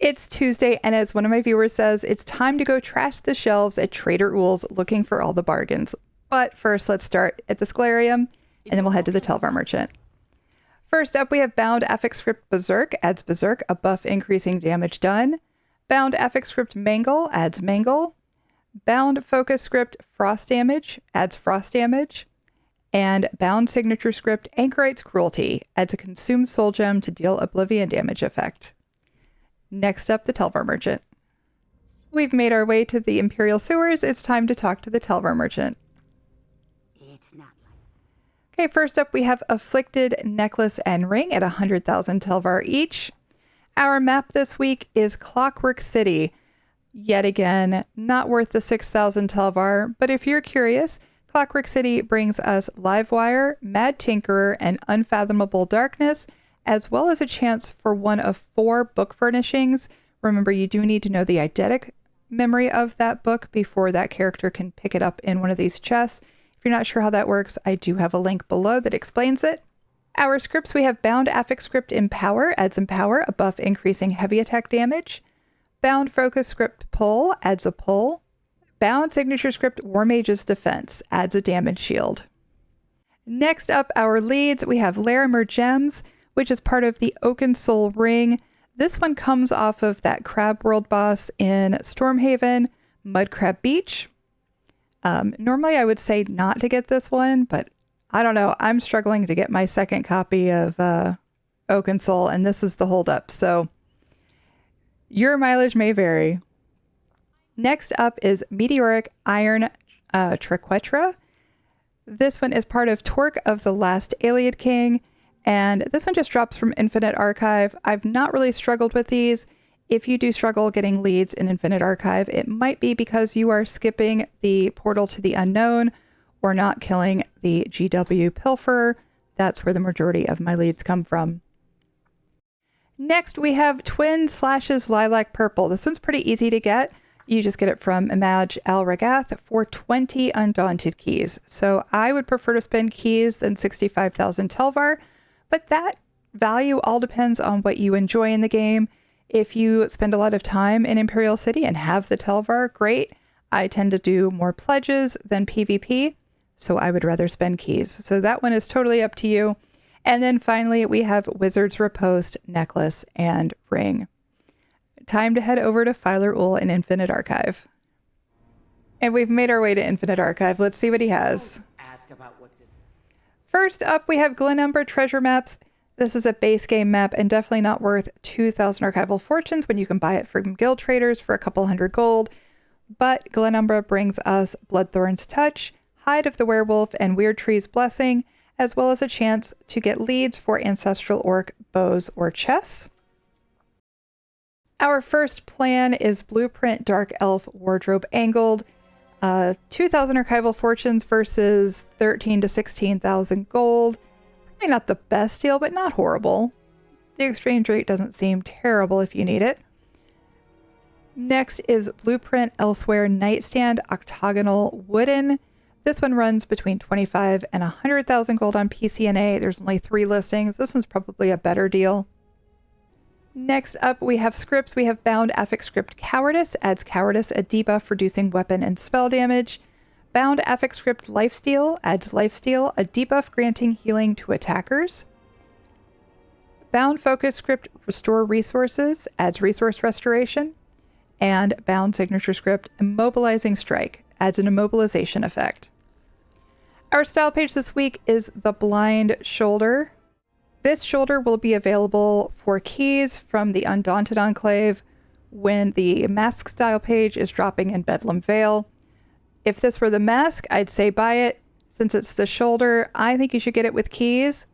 It's Tuesday, and as one of my viewers says, it's time to go trash the shelves at Trader Uhl's looking for all the bargains. But first, let's start at the Scholarium, and then we'll head to the Telvar Merchant. First up, we have Bound Affix Script Berserk adds Berserk, a buff increasing damage done. Bound Affix Script Mangle adds Mangle. Bound Focus Script Frost Damage adds Frost Damage. And Bound Signature Script Anchorite's Cruelty adds a Consumed Soul Gem to deal Oblivion damage effect. Next up, the Telvar Merchant. We've made our way to the Imperial Sewers. It's time to talk to the Telvar Merchant. It's not like... Okay, first up, we have Afflicted Necklace and Ring at 100,000 Telvar each. Our map this week is Clockwork City. Yet again, not worth the 6,000 Telvar, but if you're curious, Clockwork City brings us Livewire, Mad Tinkerer, and Unfathomable Darkness, as well as a chance for one of 4 book furnishings. Remember, you do need to know the eidetic memory of that book before that character can pick it up in one of these chests. If you're not sure how that works, I do have a link below that explains it. Our scripts, we have Bound Affix Script Empower adds Empower, a buff increasing heavy attack damage. Bound Focus Script Pull adds a Pull. Bound Signature Script War Mage's Defense adds a damage shield. Next up, our leads, we have Larimer Gems, which is part of the Oaken Soul Ring. This one comes off of that Crab World boss in Stormhaven, Mudcrab Beach. Normally I would say not to get this one, but I don't know. I'm struggling to get my second copy of Oaken Soul, and this is the holdup, so your mileage may vary. Next up is Meteoric Iron Triquetra. This one is part of Torque of the Last Alien King, and this one just drops from Infinite Archive. I've not really struggled with these. If you do struggle getting leads in Infinite Archive, it might be because you are skipping the Portal to the Unknown or not killing the GW Pilferer. That's where the majority of my leads come from. Next, we have Twin Slashes Lilac Purple. This one's pretty easy to get. You just get it from Image Al Ragath for 20 Undaunted keys. So I would prefer to spend keys than 65,000 Telvar, but that value all depends on what you enjoy in the game. If you spend a lot of time in Imperial City and have the Telvar, great. I tend to do more pledges than PvP, so I would rather spend keys. So that one is totally up to you. And then finally, we have Wizard's Riposte, Necklace, and Ring. Time to head over to Filer Uhl in Infinite Archive. And we've made our way to Infinite Archive. Let's see what he has. Ask about what's in... First up, we have Glenumber Treasure Maps. This is a base game map and definitely not worth 2,000 Archival Fortunes when you can buy it from guild traders for a couple 100 gold. But Glenumbra brings us Bloodthorn's Touch, Hide of the Werewolf, and Weird Tree's Blessing, as well as a chance to get leads for Ancestral Orc, Bows, or Chess. Our first plan is Blueprint Dark Elf Wardrobe Angled. 2,000 Archival Fortunes versus 13 to 16,000 gold. Probably not the best deal, but not horrible. The exchange rate doesn't seem terrible if you need it. Next is Blueprint Elsewhere Nightstand Octagonal Wooden. This one runs between 25 and 100,000 gold on PCNA. There's only 3 listings. This one's probably a better deal. Next up, we have scripts. We have Bound Affix Script Cowardice adds Cowardice, a debuff reducing weapon and spell damage. Bound Affix Script Lifesteal adds Lifesteal, a debuff granting healing to attackers. Bound Focus Script Restore Resources adds Resource Restoration. And Bound Signature Script Immobilizing Strike adds an immobilization effect. Our style page this week is the Blind Shoulder. This shoulder will be available for keys from the Undaunted Enclave when the mask style page is dropping in Bedlam Vale. If this were the mask, I'd say buy it. Since it's the shoulder, I think you should get it with keys.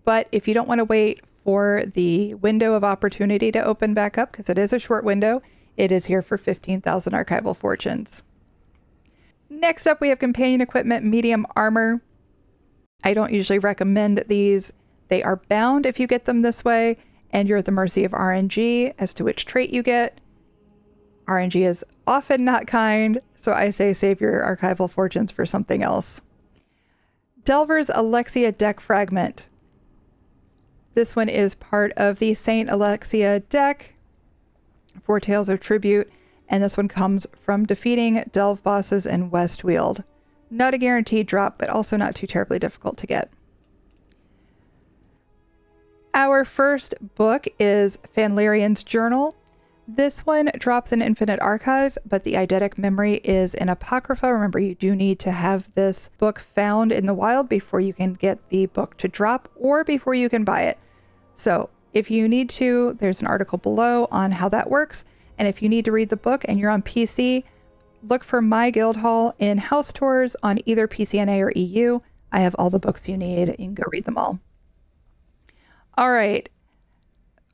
But if you don't want to wait for the window of opportunity to open back up, because it is a short window, it is here for 15,000 Archival Fortunes. Next up, we have Companion Equipment Medium Armor. I don't usually recommend these. They are bound if you get them this way, and you're at the mercy of RNG as to which trait you get. RNG is often not kind, so I say save your Archival Fortunes for something else. Delver's Alexia Deck Fragment. This one is part of the Saint Alexia deck. Four Tales of Tribute, and this one comes from defeating delve bosses in Westweald. Not a guaranteed drop, but also not too terribly difficult to get. Our first book is Fanlarian's Journal. This one drops in Infinite Archive, but the eidetic memory is in Apocrypha. Remember, you do need to have this book found in the wild before you can get the book to drop or before you can buy it. So if you need to, there's an article below on how that works. And if you need to read the book and you're on PC, look for My Guildhall in house tours on either PCNA or EU. I have all the books you need. You can go read them all. All right.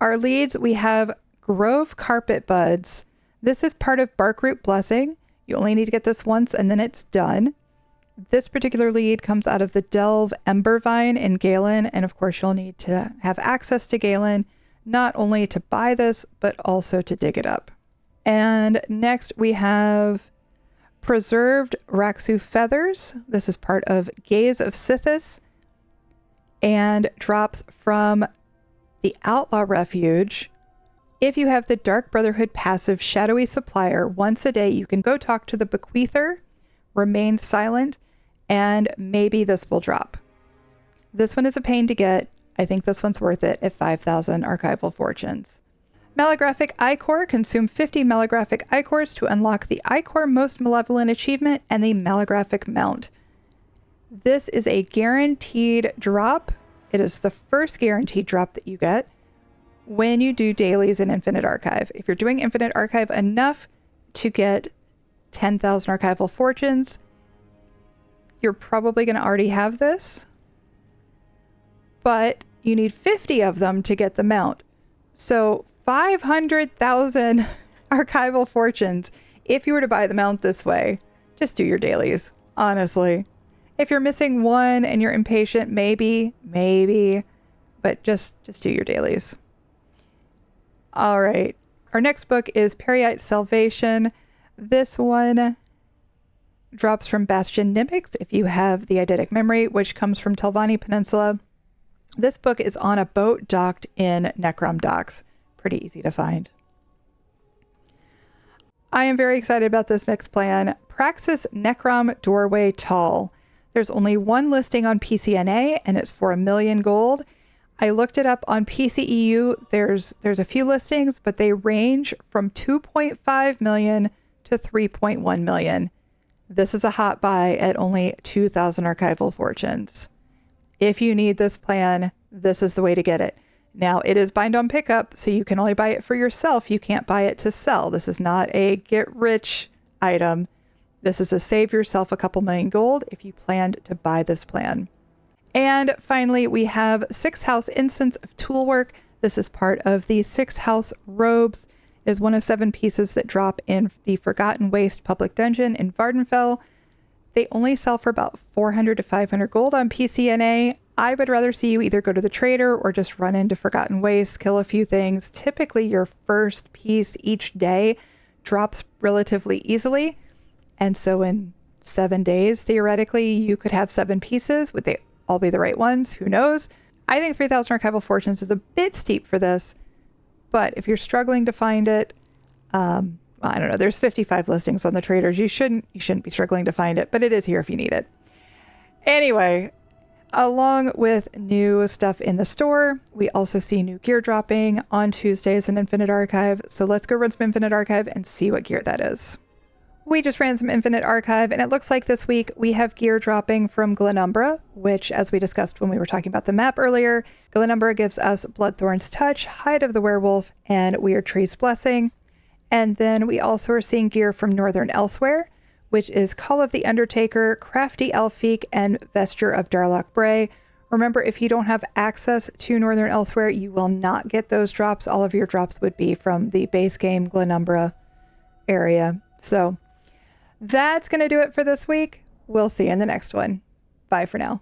Our leads, we have Grove Carpet Buds. This is part of Barkroot Blessing. You only need to get this once and then it's done. This particular lead comes out of the Delve Embervine in Galen, and of course you'll need to have access to Galen, not only to buy this, but also to dig it up. And next we have Preserved Raxu Feathers. This is part of Gaze of Sithis and drops from the Outlaw Refuge. If you have the Dark Brotherhood passive Shadowy Supplier, once a day you can go talk to the Bequeather, remain silent, and maybe this will drop. This one is a pain to get. I think this one's worth it at 5,000 archival fortunes. Malographic Ichor. Consume 50 Malographic Ichors to unlock the Ichor Most Malevolent Achievement and the Malographic Mount. This is a guaranteed drop. It is the first guaranteed drop that you get when you do dailies in Infinite Archive. If you're doing Infinite Archive enough to get 10,000 archival fortunes, you're probably going to already have this, but you need 50 of them to get the mount. So 500,000 archival fortunes if you were to buy the mount this way. Just do your dailies, honestly. If you're missing one and you're impatient, maybe, but just do your dailies. All right. Our next book is Periite Salvation. This one drops from Bastion Nimics if you have the eidetic memory, which comes from Telvanni Peninsula. This book is on a boat docked in Necrom docks. Pretty easy to find. I am very excited about this next plan. Praxis Necrom Doorway Tall. There's only one listing on PCNA and it's for 1 million gold. I looked it up on PCEU. There's a few listings, but they range from 2.5 million to 3.1 million. This is a hot buy at only 2,000 archival fortunes. If you need this plan, this is the way to get it. Now, it is bind on pickup, so you can only buy it for yourself. You can't buy it to sell. This is not a get rich item. This is a save yourself a couple million gold if you planned to buy this plan. And finally, we have 6 House Instance of Toolwork. This is part of the 6 House Robes. It is one of 7 pieces that drop in the Forgotten Waste public dungeon in Vardenfell. They only sell for about 400 to 500 gold on PCNA. I would rather see you either go to the trader or just run into Forgotten Waste, kill a few things. Typically, your first piece each day drops relatively easily. And so in 7 days, theoretically, you could have 7 pieces. Would they all be the right ones? Who knows? I think 3,000 archival fortunes is a bit steep for this. But if you're struggling to find it, I don't know. There's 55 listings on the traders. You shouldn't be struggling to find it, but it is here if you need it. Anyway, along with new stuff in the store, we also see new gear dropping on Tuesdays in Infinite Archive. So let's go run some Infinite Archive and see what gear that is. We just ran some Infinite Archive, and it looks like this week we have gear dropping from Glenumbra, which, as we discussed when we were talking about the map earlier, Glenumbra gives us Bloodthorn's Touch, Hide of the Werewolf, and Weird Tree's Blessing. And then we also are seeing gear from Northern Elsewhere, which is Call of the Undertaker, Crafty Elfique, and Vesture of Darlock Bray. Remember, if you don't have access to Northern Elsewhere, you will not get those drops. All of your drops would be from the base game Glenumbra area. So that's going to do it for this week. We'll see you in the next one. Bye for now.